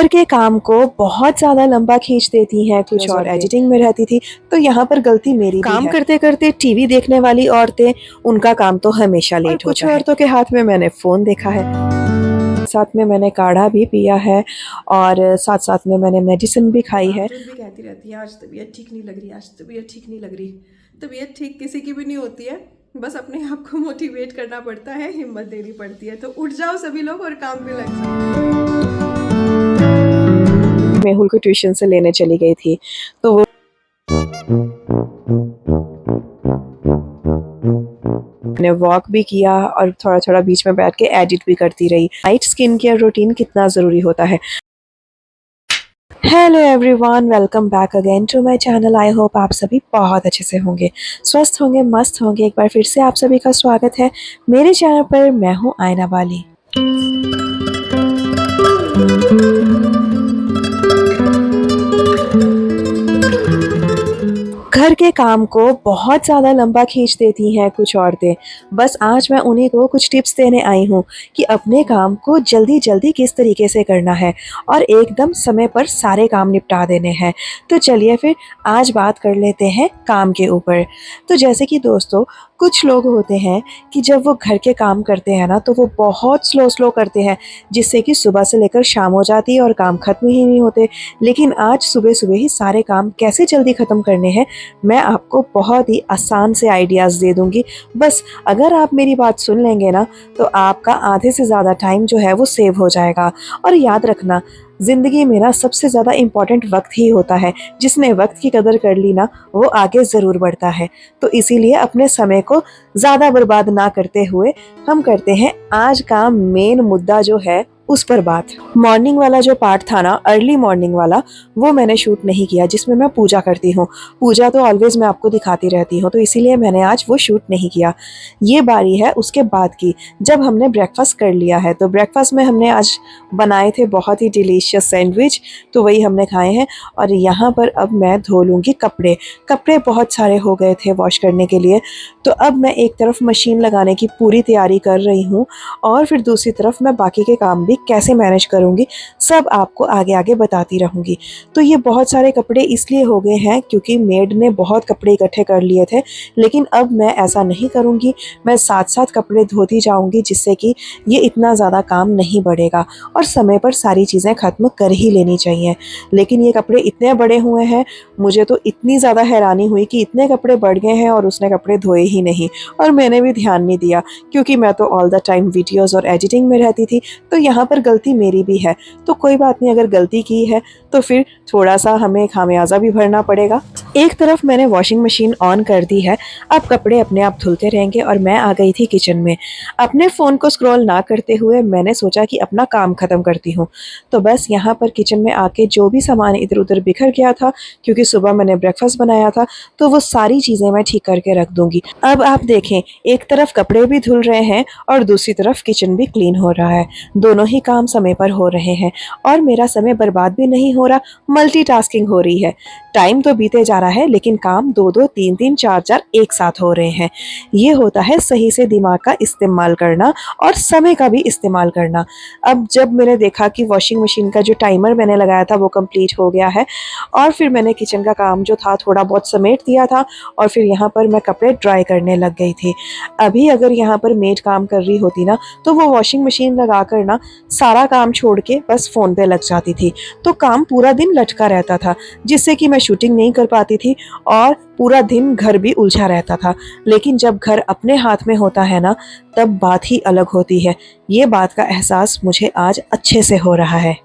घर के काम को बहुत ज़्यादा लंबा खींच देती हैं कुछ और एडिटिंग में रहती थी, तो यहाँ पर गलती मेरी भी काम करते करते टीवी देखने वाली औरतें, उनका काम तो हमेशा लेट होता है। कुछ औरतों के हाथ में मैंने फ़ोन देखा है, साथ में मैंने काढ़ा भी पिया है और साथ साथ में मैंने मेडिसिन भी खाई है। भी कहती रहती है आज तबीयत ठीक नहीं लग रही, आज तबीयत ठीक नहीं लग रही। तबीयत ठीक किसी की भी नहीं होती है, बस अपने आप को मोटिवेट करना पड़ता है, हिम्मत देनी पड़ती है। तो उठ जाओ सभी लोग और काम पे लग जाओ। मेहुल को ट्यूशन से लेने चली गई थी, तो वो मैंने वॉक भी किया और थोड़ा थोड़ा बीच में बैठ के एडिट भी करती रही। नाइट स्किन केयर रूटीन कितना ज़रूरी होता है। Hello everyone, welcome back again to my channel. I hope आप सभी बहुत अच्छे से होंगे, स्वस्थ होंगे, मस्त होंगे। एक बार फिर से आप सभी का स्वागत है मेरे चैनल पर। मैं हूँ आयना वाली। घर के काम को बहुत ज़्यादा लंबा खींच देती हैं कुछ औरतें। बस आज मैं उन्हीं को कुछ टिप्स देने आई हूँ कि अपने काम को जल्दी जल्दी किस तरीके से करना है और एकदम समय पर सारे काम निपटा देने हैं। तो चलिए फिर आज बात कर लेते हैं काम के ऊपर। तो जैसे कि दोस्तों, कुछ लोग होते हैं कि जब वो घर के काम करते हैं ना, तो वो बहुत स्लो करते हैं, जिससे कि सुबह से लेकर शाम हो जाती है और काम ख़त्म ही नहीं होते। लेकिन आज सुबह सुबह ही सारे काम कैसे जल्दी ख़त्म करने हैं, मैं आपको बहुत ही आसान से आइडियाज़ दे दूँगी। बस अगर आप मेरी बात सुन लेंगे ना, तो आपका आधे से ज़्यादा टाइम जो है वो सेव हो जाएगा। और याद रखना, ज़िंदगी में ना सबसे ज़्यादा इम्पॉर्टेंट वक्त ही होता है। जिसने वक्त की कदर कर ली ना, वो आगे ज़रूर बढ़ता है। तो इसीलिए अपने समय को ज़्यादा बर्बाद ना करते हुए हम करते हैं आज का मेन मुद्दा जो है उस पर बात। मॉर्निंग वाला जो पार्ट था ना, अर्ली मॉर्निंग वाला, वो मैंने शूट नहीं किया, जिसमें मैं पूजा करती हूँ। पूजा तो ऑलवेज मैं आपको दिखाती रहती हूँ, तो इसीलिए मैंने आज वो शूट नहीं किया। ये बारी है उसके बाद की, जब हमने ब्रेकफास्ट कर लिया है। तो ब्रेकफास्ट में हमने आज बनाए थे बहुत ही डिलीशियस सैंडविच, तो वही हमने खाए हैं। और यहाँ पर अब मैं धो लूँगी कपड़े। कपड़े बहुत सारे हो गए थे वॉश करने के लिए, तो अब मैं एक तरफ मशीन लगाने की पूरी तैयारी कर रही हूँ और फिर दूसरी तरफ मैं बाकी के काम भी कैसे मैनेज करूँगी, सब आपको आगे आगे बताती रहूँगी। तो ये बहुत सारे कपड़े इसलिए हो गए हैं क्योंकि मेड ने बहुत कपड़े इकट्ठे कर लिए थे। लेकिन अब मैं ऐसा नहीं करूँगी, मैं साथ साथ कपड़े धोती जाऊँगी, जिससे कि ये इतना ज़्यादा काम नहीं बढ़ेगा और समय पर सारी चीज़ें ख़त्म कर ही लेनी चाहिए। लेकिन ये कपड़े इतने बड़े हुए हैं, मुझे तो इतनी ज़्यादा हैरानी हुई कि इतने कपड़े बढ़ गए हैं और उसने कपड़े धोए ही नहीं। और मैंने भी ध्यान नहीं दिया क्योंकि मैं तो ऑल द टाइम वीडियोज़ और एडिटिंग में रहती थी। तो यहाँ पर गलती मेरी भी है, तो कोई बात नहीं, अगर गलती की है तो फिर थोड़ा सा हमें खामियाजा भी भरना पड़ेगा। एक तरफ मैंने वॉशिंग मशीन ऑन कर दी है, अब कपड़े अपने आप धुलते रहेंगे और मैं आ गई थी किचन में। अपने फ़ोन को स्क्रॉल ना करते हुए मैंने सोचा कि अपना काम ख़त्म करती हूँ। तो बस यहाँ पर किचन में आके जो भी सामान इधर उधर बिखर गया था, क्योंकि सुबह मैंने ब्रेकफास्ट बनाया था, तो वो सारी चीज़ें मैं ठीक करके रख दूँगी। अब आप देखें, एक तरफ कपड़े भी धुल रहे हैं और दूसरी तरफ किचन भी क्लीन हो रहा है। दोनों ही काम समय पर हो रहे हैं और मेरा समय बर्बाद भी नहीं हो रहा, मल्टीटास्किंग हो रही है। टाइम तो बीते जा रहा है, लेकिन काम 2-2, 3-3, 4-4 एक साथ हो रहे हैं। ये होता है सही से दिमाग का इस्तेमाल करना और समय का भी इस्तेमाल करना। अब जब मैंने देखा कि वॉशिंग मशीन का जो टाइमर मैंने लगाया था वो कंप्लीट हो गया है और फिर मैंने किचन का काम जो था थोड़ा बहुत समेट दिया था और फिर यहाँ पर मैं कपड़े ड्राई करने लग गई थी। अभी अगर यहाँ पर मेड काम कर रही होती ना, तो वो वॉशिंग मशीन लगा कर ना सारा काम छोड़ के बस फ़ोन पे लग जाती थी, तो काम पूरा दिन लटका रहता था, जिससे कि मैं शूटिंग नहीं कर पाती थी और पूरा दिन घर भी उलझा रहता था। लेकिन जब घर अपने हाथ में होता है ना, तब बात ही अलग होती है। ये बात का एहसास मुझे आज अच्छे से हो रहा है।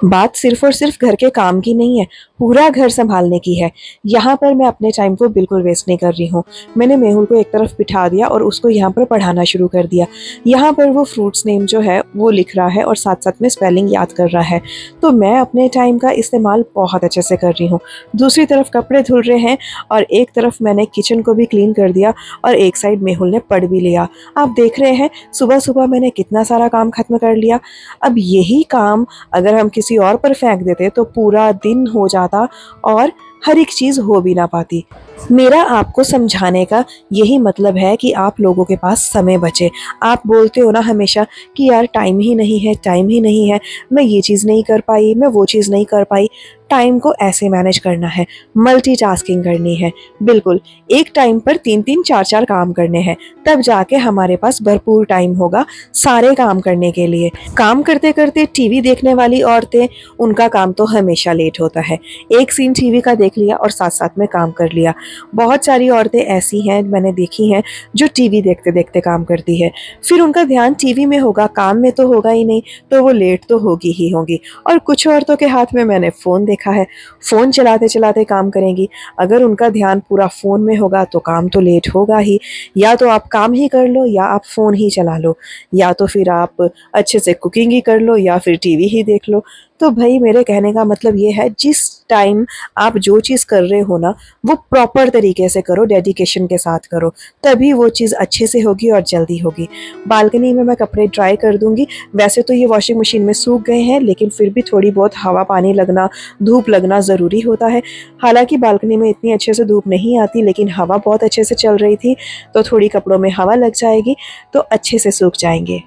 बात सिर्फ़ और सिर्फ़ घर के काम की नहीं है, पूरा घर सँभालने की है। यहाँ पर मैं अपने टाइम को बिल्कुल वेस्ट नहीं कर रही हूँ। मैंने मेहुल को एक तरफ बिठा दिया और उसको यहाँ पर पढ़ाना शुरू कर दिया। यहाँ पर वो फ्रूट्स नेम जो है वो लिख रहा है और साथ-साथ में स्पेलिंग याद कर रहा है। तो मैं अपने टाइम का इस्तेमाल बहुत अच्छे से कर रही हूँ। दूसरी तरफ कपड़े धुल रहे हैं और एक तरफ मैंने किचन को भी क्लीन कर दिया और एक साइड मेहुल ने पढ़ भी लिया। आप देख रहे हैं सुबह-सुबह मैंने कितना सारा काम ख़त्म कर लिया। अब यही काम अगर हम किसी किसी और पर फेंक देते तो पूरा दिन हो जाता और हर एक चीज़ हो भी ना पाती। मेरा आपको समझाने का यही मतलब है कि आप लोगों के पास समय बचे। आप बोलते हो ना हमेशा कि यार टाइम ही नहीं है, टाइम ही नहीं है, मैं ये चीज़ नहीं कर पाई, मैं वो चीज़ नहीं कर पाई। टाइम को ऐसे मैनेज करना है, मल्टीटास्किंग करनी है। बिल्कुल, एक टाइम पर 3-3 4-4 काम करने हैं, तब जाके हमारे पास भरपूर टाइम होगा सारे काम करने के लिए। काम करते-करते टीवी देखने वाली औरतें, उनका काम तो हमेशा लेट होता है। एक सीन टीवी का देख लिया और साथ-साथ में काम कर लिया। बहुत सारी औरतें ऐसी हैं मैंने देखी हैं जो टीवी देखते-देखते काम करती है। फिर उनका ध्यान टीवी में होगा, काम में तो होगा ही नहीं, तो वो लेट तो होगी ही होंगी। और कुछ औरतों के हाथ में मैंने फ़ोन देखा है, फ़ोन चलाते-चलाते काम करेंगी। अगर उनका ध्यान पूरा फ़ोन में होगा तो काम तो लेट होगा ही। या तो आप काम ही कर लो या आप फ़ोन ही चला लो, या तो फिर आप अच्छे से कुकिंग ही कर लो या फिर टीवी ही देख लो। तो भई मेरे कहने का मतलब ये है, जिस टाइम आप जो चीज़ कर रहे हो ना, वो प्रॉपर तरीके से करो, डेडिकेशन के साथ करो, तभी वो चीज़ अच्छे से होगी और जल्दी होगी। बालकनी में मैं कपड़े ड्राई कर दूँगी। वैसे तो ये वॉशिंग मशीन में सूख गए हैं, लेकिन फिर भी थोड़ी बहुत हवा पानी लगना, धूप लगना ज़रूरी होता है। हालाँकि बालकनी में इतनी अच्छे से धूप नहीं आती, लेकिन हवा बहुत अच्छे से चल रही थी, तो थोड़ी कपड़ों में हवा लग जाएगी, तो अच्छे से सूख जाएँगे।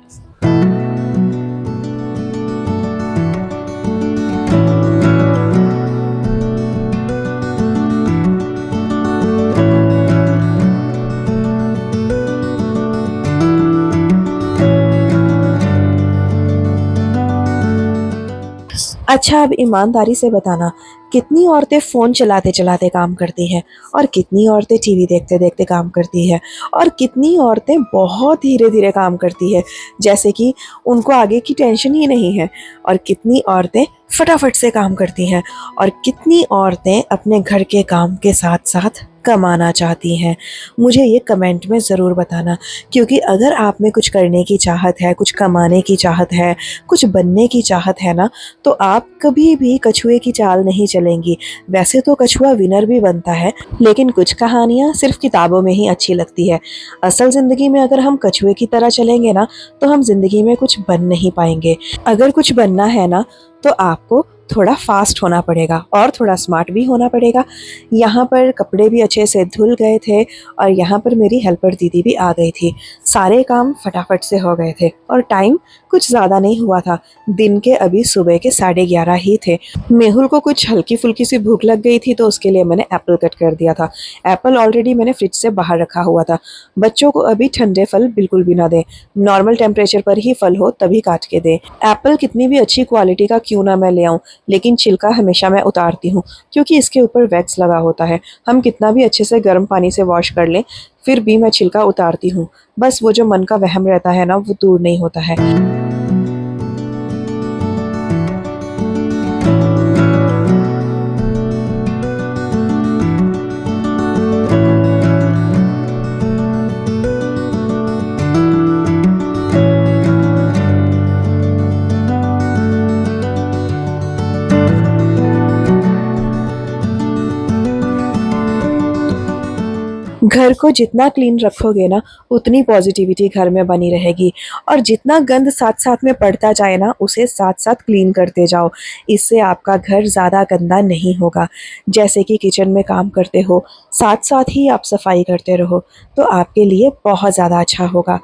अच्छा, अब ईमानदारी से बताना, कितनी औरतें फ़ोन चलाते-चलाते काम करती हैं और कितनी औरतें टीवी देखते-देखते काम करती हैं और कितनी औरतें बहुत धीरे-धीरे काम करती है, जैसे कि उनको आगे की टेंशन ही नहीं है, और कितनी औरतें फटाफट से काम करती हैं और कितनी औरतें अपने घर के काम के साथ-साथ कमाना चाहती हैं। मुझे ये कमेंट में ज़रूर बताना, क्योंकि अगर आप में कुछ करने की चाहत है, कुछ कमाने की चाहत है, कुछ बनने की चाहत है ना, तो आप कभी भी कछुए की चाल नहीं चलेंगी। वैसे तो कछुआ विनर भी बनता है, लेकिन कुछ कहानियाँ सिर्फ किताबों में ही अच्छी लगती है। असल ज़िंदगी में अगर हम कछुए की तरह चलेंगे ना, तो हम ज़िंदगी में कुछ बन नहीं पाएंगे। अगर कुछ बनना है ना, तो आपको थोड़ा फास्ट होना पड़ेगा और थोड़ा स्मार्ट भी होना पड़ेगा। यहाँ पर कपड़े भी अच्छे से धुल गए थे और यहाँ पर मेरी हेल्पर दीदी भी आ गई थी। सारे काम फटाफट से हो गए थे और टाइम कुछ ज़्यादा नहीं हुआ था। दिन के अभी सुबह के 11:30 ही थे। मेहुल को कुछ हल्की फुल्की सी भूख लग गई थी, तो उसके लिए मैंने एप्पल कट कर दिया था। एप्पल ऑलरेडी मैंने फ्रिज से बाहर रखा हुआ था। बच्चों को अभी ठंडे फल बिल्कुल भी ना दें, नॉर्मल टेम्परेचर पर ही फल हो तभी काट के दें। एप्पल कितनी भी अच्छी क्वालिटी का क्यों ना मैं ले आऊँ, लेकिन छिलका हमेशा मैं उतारती हूँ, क्योंकि इसके ऊपर वैक्स लगा होता है। हम कितना भी अच्छे से गर्म पानी से वॉश कर लें, फिर भी मैं छिलका उतारती हूँ। बस वो जो मन का वहम रहता है ना, वो दूर नहीं होता है। घर को जितना क्लीन रखोगे ना, उतनी पॉजिटिविटी घर में बनी रहेगी, और जितना गंद साथ-साथ में पड़ता जाए ना, उसे साथ-साथ क्लीन करते जाओ। इससे आपका घर ज़्यादा गंदा नहीं होगा। जैसे कि किचन में काम करते हो, साथ-साथ ही आप सफाई करते रहो, तो आपके लिए बहुत ज़्यादा अच्छा होगा।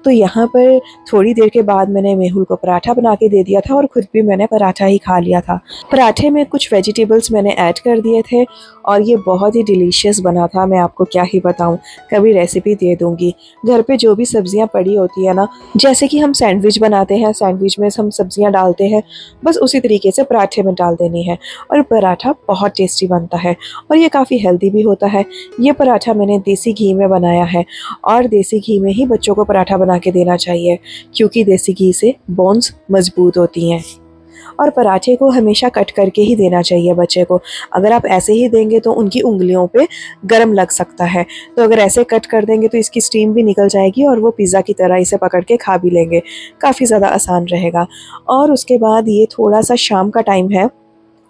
तो यहाँ पर थोड़ी देर के बाद मैंने मेहुल को पराठा बना के दे दिया था और खुद भी मैंने पराठा ही खा लिया था। पराठे में कुछ वेजिटेबल्स मैंने ऐड कर दिए थे और ये बहुत ही डिलीशियस बना था, मैं आपको क्या ही बताऊँ। कभी रेसिपी दे दूँगी। घर पे जो भी सब्जियाँ पड़ी होती है ना, जैसे कि हम सैंडविच बनाते हैं, सैंडविच में हम सब्जियाँ डालते हैं, बस उसी तरीके से पराठे में डाल देनी है और पराठा बहुत टेस्टी बनता है और ये काफ़ी हेल्दी भी होता है। ये पराठा मैंने देसी घी में बनाया है और देसी घी में ही बच्चों को पराठा बना के देना चाहिए, क्योंकि देसी घी से बोन्स मजबूत होती हैं। और पराठे को हमेशा कट करके ही देना चाहिए बच्चे को। अगर आप ऐसे ही देंगे तो उनकी उँगलियों पे गरम लग सकता है, तो अगर ऐसे कट कर देंगे तो इसकी स्टीम भी निकल जाएगी और वो पिज़्ज़ा की तरह इसे पकड़ के खा भी लेंगे। काफ़ी ज़्यादा आसान रहेगा। और उसके बाद ये थोड़ा सा शाम का टाइम है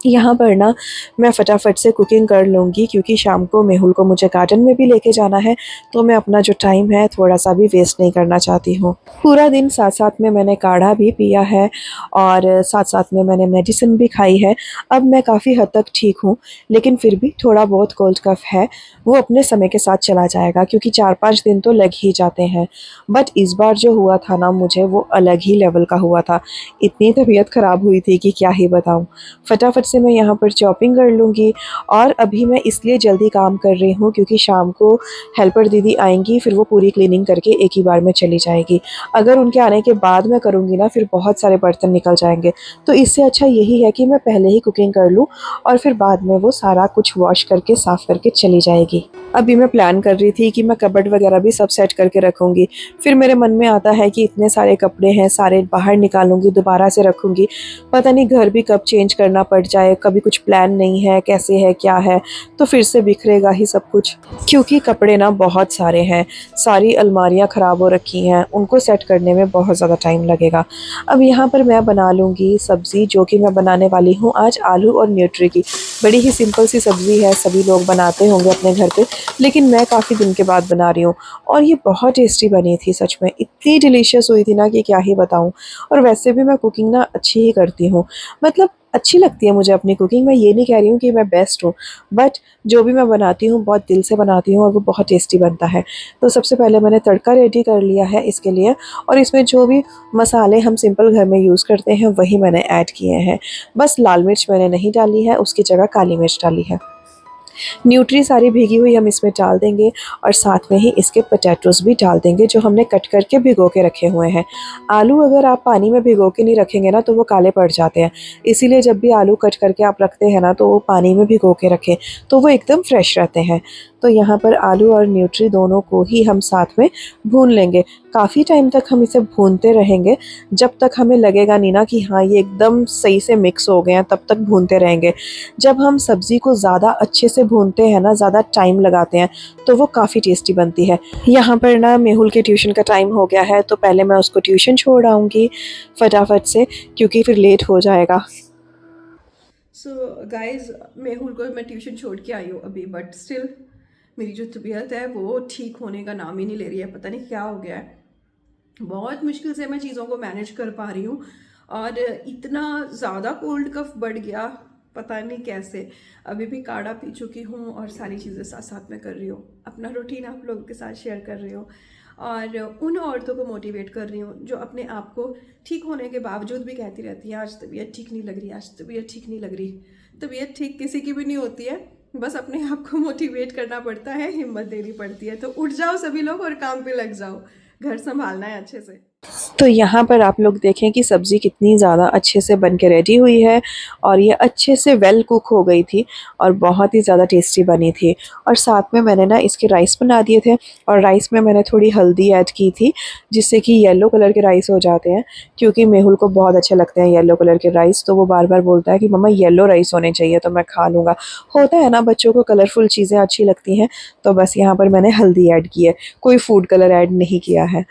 यहाँ पर ना मैं फटाफट से कुकिंग कर लूँगी क्योंकि शाम को मेहुल को मुझे गार्डन में भी लेके जाना है, तो मैं अपना जो टाइम है थोड़ा-सा भी वेस्ट नहीं करना चाहती हूँ। पूरा दिन साथ-साथ में मैंने काढ़ा भी पिया है और साथ-साथ में मैंने मेडिसिन भी खाई है। अब मैं काफ़ी हद तक ठीक हूँ, लेकिन फिर भी थोड़ा बहुत कोल्ड कफ़ है, वो अपने समय के साथ चला जाएगा क्योंकि 4-5 दिन तो लग ही जाते हैं। बट इस बार जो हुआ था ना मुझे वो अलग ही लेवल का हुआ था। इतनी तबीयत ख़राब हुई थी कि क्या ही बताऊँ। फटाफट से मैं यहाँ पर चॉपिंग कर लूँगी और अभी मैं इसलिए जल्दी काम कर रही हूँ क्योंकि शाम को हेल्पर दीदी आएँगी, फिर वो पूरी क्लीनिंग करके एक ही बार में चली जाएगी। अगर उनके आने के बाद मैं करूँगी ना फिर बहुत सारे बर्तन निकल जाएँगे। तो इससे अच्छा यही है कि मैं पहले ही कुकिंग कर लूँ और फिर बाद में वो सारा कुछ वॉश करके साफ़ करके चली जाएगी। अभी मैं प्लान कर रही थी कि मैं कबर्ड वगैरह भी सब सेट करके रखूँगी। फिर मेरे मन में आता है कि इतने सारे कपड़े हैं, सारे बाहर निकालूँगी, दोबारा से रखूँगी। पता नहीं घर भी कब चेंज करना पड़ जाए, कभी कुछ प्लान नहीं है, कैसे है, क्या है, तो फिर से बिखरेगा ही सब कुछ। क्योंकि कपड़े ना बहुत सारे हैं, सारी अलमारियाँ ख़राब हो रखी हैं, उनको सेट करने में बहुत ज़्यादा टाइम लगेगा। अब यहाँ पर मैं बना लूँगी सब्ज़ी, जो कि मैं बनाने वाली हूँ आज आलू और न्यूट्री की। बड़ी ही सिंपल सी सब्ज़ी है, सभी लोग बनाते होंगे अपने घर पे, लेकिन मैं काफ़ी दिन के बाद बना रही हूँ और ये बहुत टेस्टी बनी थी सच में, इतनी डिलीशियस हुई थी ना कि क्या ही बताऊँ। और वैसे भी मैं कुकिंग ना अच्छी ही करती हूँ, मतलब अच्छी लगती है मुझे अपनी कुकिंग। मैं ये नहीं कह रही हूँ कि मैं बेस्ट हूँ, बट जो भी मैं बनाती हूँ बहुत दिल से बनाती हूँ और वो बहुत टेस्टी बनता है। तो सबसे पहले मैंने तड़का रेडी कर लिया है इसके लिए और इसमें जो भी मसाले हम सिंपल घर में यूज़ करते हैं वही मैंने ऐड किए हैं। बस लाल मिर्च मैंने नहीं डाली है, उसकी जगह काली मिर्च डाली है। न्यूट्री सारी भीगी हुई हम इसमें डाल देंगे और साथ में ही इसके पोटैटोज़ भी डाल देंगे जो हमने कट करके भिगो के रखे हुए हैं। आलू अगर आप पानी में भिगो के नहीं रखेंगे ना तो वो काले पड़ जाते हैं, इसीलिए जब भी आलू कट करके आप रखते हैं ना तो वो पानी में भिगो के रखें, तो वो एकदम फ्रेश रहते हैं। तो यहाँ पर आलू और न्यूट्री दोनों को ही हम साथ में भून लेंगे। काफ़ी टाइम तक हम इसे भूनते रहेंगे, जब तक हमें लगेगा नहीं ना कि हाँ ये एकदम सही से मिक्स हो गए हैं, तब तक भूनते रहेंगे। जब हम सब्ज़ी को ज़्यादा अच्छे से भूनते हैं ना, ज़्यादा टाइम लगाते हैं, तो वो काफ़ी टेस्टी बनती है। यहाँ पर ना मेहुल के ट्यूशन का टाइम हो गया है, तो पहले मैं उसको ट्यूशन छोड़ आऊँगी फटाफट से क्योंकि फिर लेट हो जाएगा। सो गाइज, मेहुल को मैं ट्यूशन छोड़ के आई हूँ अभी, बट स्टिल मेरी जो तबीयत है वो ठीक होने का नाम ही नहीं ले रही है। पता नहीं क्या हो गया है, बहुत मुश्किल से मैं चीज़ों को मैनेज कर पा रही हूँ और इतना ज़्यादा कोल्ड कफ बढ़ गया, पता नहीं कैसे। अभी भी काढ़ा पी चुकी हूँ और सारी चीज़ें साथ साथ में कर रही हूँ, अपना रूटीन आप लोगों के साथ शेयर कर रही हूँ और उन औरतों को मोटिवेट कर रही हूँ जो अपने आप को ठीक होने के बावजूद भी कहती रहती हैं आज तबीयत ठीक नहीं लग रही, आज तबीयत ठीक नहीं लग रही। तबीयत ठीक किसी की भी नहीं होती है, बस अपने आप को मोटिवेट करना पड़ता है, हिम्मत देनी पड़ती है। तो उठ जाओ सभी लोग और काम पे लग जाओ, घर संभालना है अच्छे से। तो यहाँ पर आप लोग देखें कि सब्ज़ी कितनी ज़्यादा अच्छे से बन के रेडी हुई है और ये अच्छे से वेल कुक हो गई थी और बहुत ही ज़्यादा टेस्टी बनी थी। और साथ में मैंने ना इसके राइस बना दिए थे और राइस में मैंने थोड़ी हल्दी ऐड की थी जिससे कि येलो कलर के राइस हो जाते हैं, क्योंकि मेहुल को बहुत अच्छे लगते हैं येलो कलर के राइस, तो वो बार बार बोलता है कि मम्मा येलो राइस होने चाहिए, तो मैं खा लूँगा। होता है ना, बच्चों को कलरफुल चीज़ें अच्छी लगती हैं, तो बस यहाँ पर मैंने हल्दी ऐड की है, कोई फूड कलर ऐड नहीं किया है।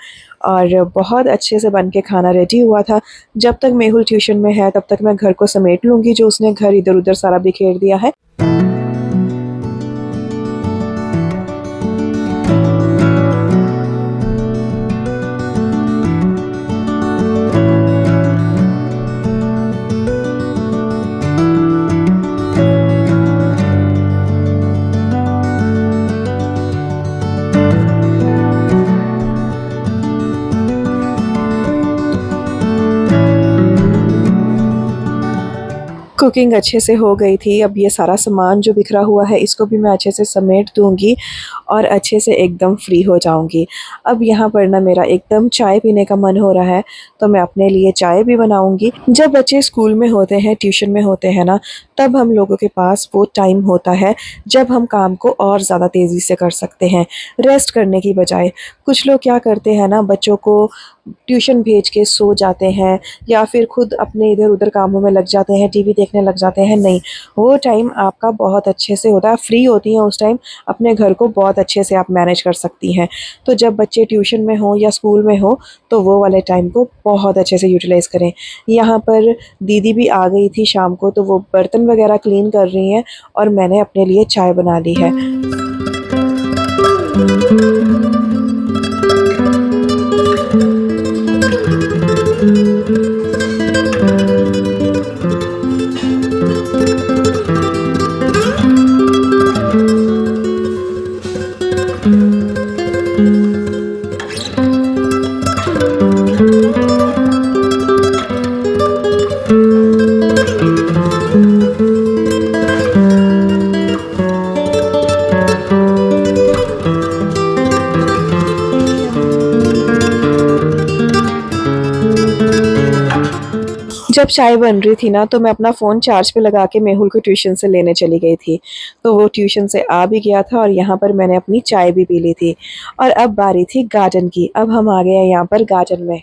और बहुत अच्छे से बन के खाना रेडी हुआ था। जब तक मेहुल ट्यूशन में है तब तक मैं घर को समेट लूँगी, जो उसने घर इधर-उधर सारा बिखेर दिया है। कुकिंग अच्छे से हो गई थी। अब ये सारा सामान जो बिखरा हुआ है इसको भी मैं अच्छे से समेट दूँगी और अच्छे से एकदम फ्री हो जाऊँगी। अब यहाँ पर ना मेरा एकदम चाय पीने का मन हो रहा है, तो मैं अपने लिए चाय भी बनाऊँगी। जब बच्चे स्कूल में होते हैं, ट्यूशन में होते हैं ना, तब हम लोगों के पास वो टाइम होता है जब हम काम को और ज़्यादा तेज़ी से कर सकते हैं, रेस्ट करने की बजाय। कुछ लोग क्या करते हैं ना, बच्चों को ट्यूशन भेज के सो जाते हैं या फिर खुद अपने इधर-उधर कामों में लग जाते हैं, टीवी देखने लग जाते हैं, नहीं, वो टाइम आपका बहुत अच्छे से होता है, फ्री होती हैं उस टाइम, अपने घर को बहुत अच्छे से आप मैनेज कर सकती हैं। तो जब बच्चे ट्यूशन में हों या स्कूल में हो तो वो वाले टाइम को बहुत अच्छे से यूटिलाइज़ करें। यहाँ पर दीदी भी आ गई थी शाम को, तो वो बर्तन वगैरह क्लीन कर रही हैं और मैंने अपने लिए चाय बना ली है। जब चाय बन रही थी ना, तो मैं अपना फ़ोन चार्ज पे लगा के मेहुल को ट्यूशन से लेने चली गई थी। तो वो ट्यूशन से आ भी गया था और यहाँ पर मैंने अपनी चाय भी पी ली थी। और अब बारी थी गार्डन की। अब हम आ गए हैं यहाँ पर गार्डन में।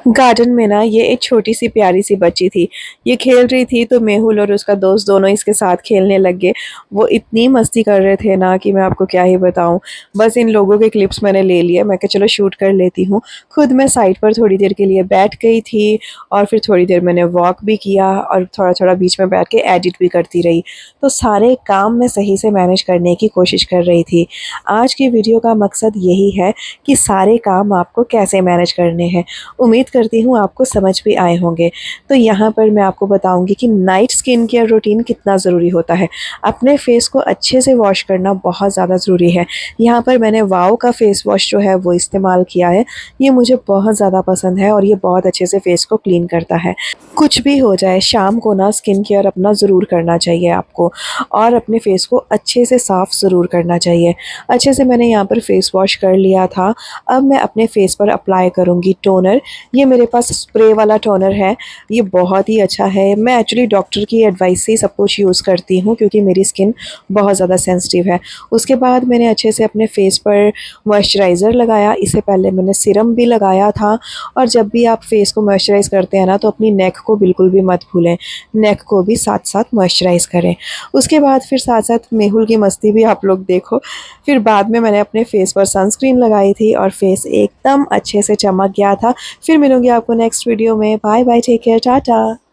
गार्डन में ना ये एक छोटी सी प्यारी सी बच्ची थी। ये खेल रही थी तो मेहुल और उसका दोस्त दोनों इसके साथ खेलने लग गए। वो इतनी मस्ती कर रहे थे ना कि मैं आपको क्या ही बताऊं। बस इन लोगों के क्लिप्स मैंने ले लिए। मैं कहा चलो शूट कर लेती हूँ। खुद मैं साइड पर थोड़ी देर के लिए बैठ गई थी और फिर थोड़ी देर मैंने वॉक भी किया और थोड़ा थोड़ा बीच में बैठ के एडिट भी करती रही। तो सारे काम मैं सही से मैनेज करने की कोशिश कर रही थी। आज की वीडियो का मकसद यही है कि सारे काम आपको कैसे मैनेज करने हैं। उम्मीद करती हूँ आपको समझ भी आए होंगे। तो यहाँ पर मैं आपको बताऊँगी कि नाइट स्किन केयर रूटीन कितना ज़रूरी होता है। अपने फेस को अच्छे से वॉश करना बहुत ज़्यादा ज़रूरी है। यहाँ पर मैंने वाओ का फेस वॉश जो है वो इस्तेमाल किया है। ये मुझे बहुत ज़्यादा पसंद है और ये बहुत अच्छे से फेस को क्लीन करता है। कुछ भी हो जाए शाम को ना स्किन केयर अपना ज़रूर करना चाहिए आपको और अपने फेस को अच्छे से साफ़ ज़रूर करना चाहिए। अच्छे से मैंने यहाँ पर फेस वॉश कर लिया था। अब मैं अपने फेस पर अप्लाई करूँगी टोनर। ये मेरे पास स्प्रे वाला टोनर है। ये बहुत ही अच्छा है। मैं एक्चुअली डॉक्टर की एडवाइस से ही सब कुछ यूज़ करती हूँ क्योंकि मेरी स्किन बहुत ज़्यादा सेंसिटिव है। उसके बाद मैंने अच्छे से अपने फेस पर मॉइस्चराइज़र लगाया। इससे पहले मैंने सीरम भी लगाया था। और जब भी आप फेस को मॉइस्चराइज़ करते हैं ना तो अपनी नेक को बिल्कुल भी मत भूलें। नेक को भी साथ साथ मॉइस्चराइज़ करें। उसके बाद फिर साथ साथ मेहुल की मस्ती भी आप लोग देखो। फिर बाद में मैंने अपने फेस पर सनस्क्रीन लगाई थी और फेस एकदम अच्छे से चमक गया था। फिर मिलूंगी आपको नेक्स्ट वीडियो में। Bye bye, take care, Tata.